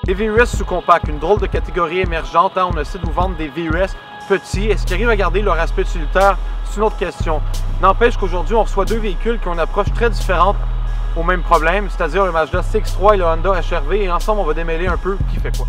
Les VUS sous-compacts, une drôle de catégorie émergente, hein? On essaie de vous vendre des VUS petits. Est-ce qu'ils arrivent à garder leur aspect utilitaire? C'est une autre question. N'empêche qu'aujourd'hui, on reçoit deux véhicules qui ont une approche très différente au même problème, c'est-à-dire le Mazda CX-3 et le Honda HR-V, et ensemble, on va démêler un peu qui fait quoi.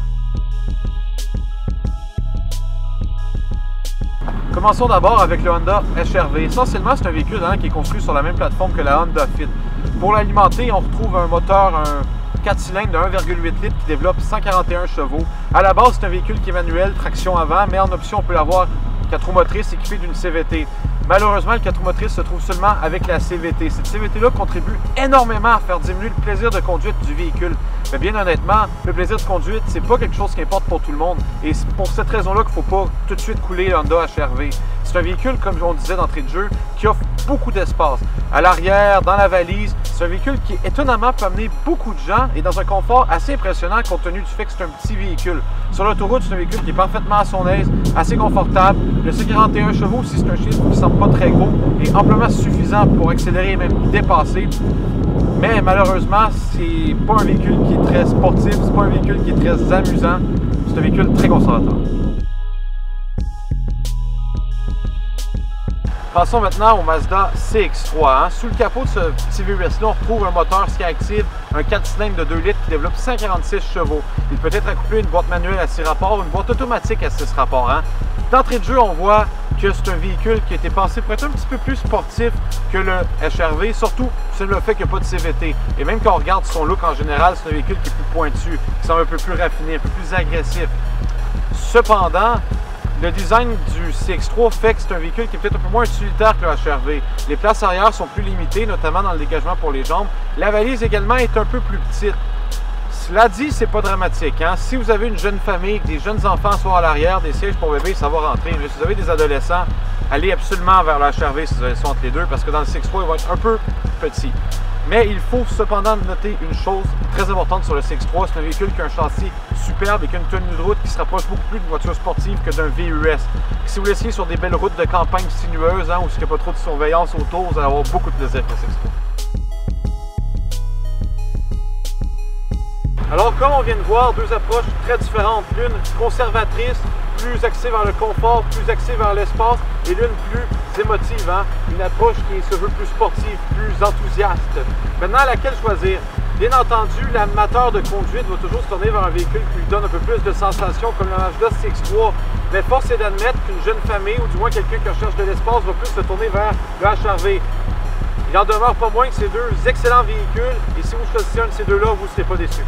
Commençons d'abord avec le Honda HR-V. Essentiellement, c'est un véhicule qui est construit sur la même plateforme que la Honda Fit. Pour l'alimenter, on retrouve un moteur, un 4 cylindres de 1,8 litres qui développe 141 chevaux. À la base, c'est un véhicule qui est manuel, traction avant, mais en option, on peut l'avoir 4 roues motrices équipé d'une CVT. Malheureusement, le 4 roues motrices se trouve seulement avec la CVT. Cette CVT-là contribue énormément à faire diminuer le plaisir de conduite du véhicule. Mais bien honnêtement, le plaisir de conduite, c'est pas quelque chose qui importe pour tout le monde. Et c'est pour cette raison-là qu'il ne faut pas tout de suite couler le Honda HR-V. C'est un véhicule, comme on disait d'entrée de jeu, qui offre beaucoup d'espace. À l'arrière, dans la valise, c'est un véhicule qui, étonnamment, peut amener beaucoup de gens et dans un confort assez impressionnant compte tenu du fait que c'est un petit véhicule. Sur l'autoroute, c'est un véhicule qui est parfaitement à son aise, assez confortable. Le 141 chevaux, si c'est un chiffre qui ne semble pas très gros, est amplement suffisant pour accélérer et même dépasser. Mais malheureusement, c'est pas un véhicule qui est très sportif, c'est pas un véhicule qui est très amusant, c'est un véhicule très conservateur. Passons maintenant au Mazda CX-3. Sous le capot de ce petit VUS-là, on retrouve un moteur Skyactiv, un 4 cylindres de 2 litres qui développe 146 chevaux. Il peut être accouplé à une boîte manuelle à 6 rapports, une boîte automatique à 6 rapports. D'entrée de jeu, on voit que c'est un véhicule qui a été pensé pour être un petit peu plus sportif que le HR-V, surtout c'est le fait qu'il n'y a pas de CVT. Et même quand on regarde son look en général, c'est un véhicule qui est plus pointu, qui semble un peu plus raffiné, un peu plus agressif. Cependant, le design du CX-3 fait que c'est un véhicule qui est peut-être un peu moins utilitaire que le HR-V. Les places arrière sont plus limitées, notamment dans le dégagement pour les jambes. La valise également est un peu plus petite. Cela dit, c'est pas dramatique. Si vous avez une jeune famille, des jeunes enfants soit à l'arrière, des sièges pour bébé, ça va rentrer. Mais si vous avez des adolescents, allez absolument vers le HR-V si vous avez ça entre les deux, parce que dans le CX-3, il va être un peu petit. Mais il faut cependant noter une chose très importante sur le CX-3, c'est un véhicule qui a un châssis superbe et qui a une tenue de route qui se rapproche beaucoup plus d'une voiture sportive que d'un VUS. Si vous l'essayez sur des belles routes de campagne sinueuses, où il n'y a pas trop de surveillance autour, vous allez avoir beaucoup de plaisir avec le CX-3. Alors, comme on vient de voir, deux approches très différentes. L'une conservatrice, plus axée vers le confort, plus axée vers l'espace, et l'une plus émotive, une approche qui se veut plus sportive, plus enthousiaste. Maintenant, laquelle choisir? Bien entendu, l'amateur de conduite va toujours se tourner vers un véhicule qui lui donne un peu plus de sensations, comme le Mazda CX-3. Mais force est d'admettre qu'une jeune famille, ou du moins quelqu'un qui recherche de l'espace, va plus se tourner vers le HR-V. Il en demeure pas moins que ces deux excellents véhicules, et si vous choisissez un de ces deux-là, vous ne serez pas déçus.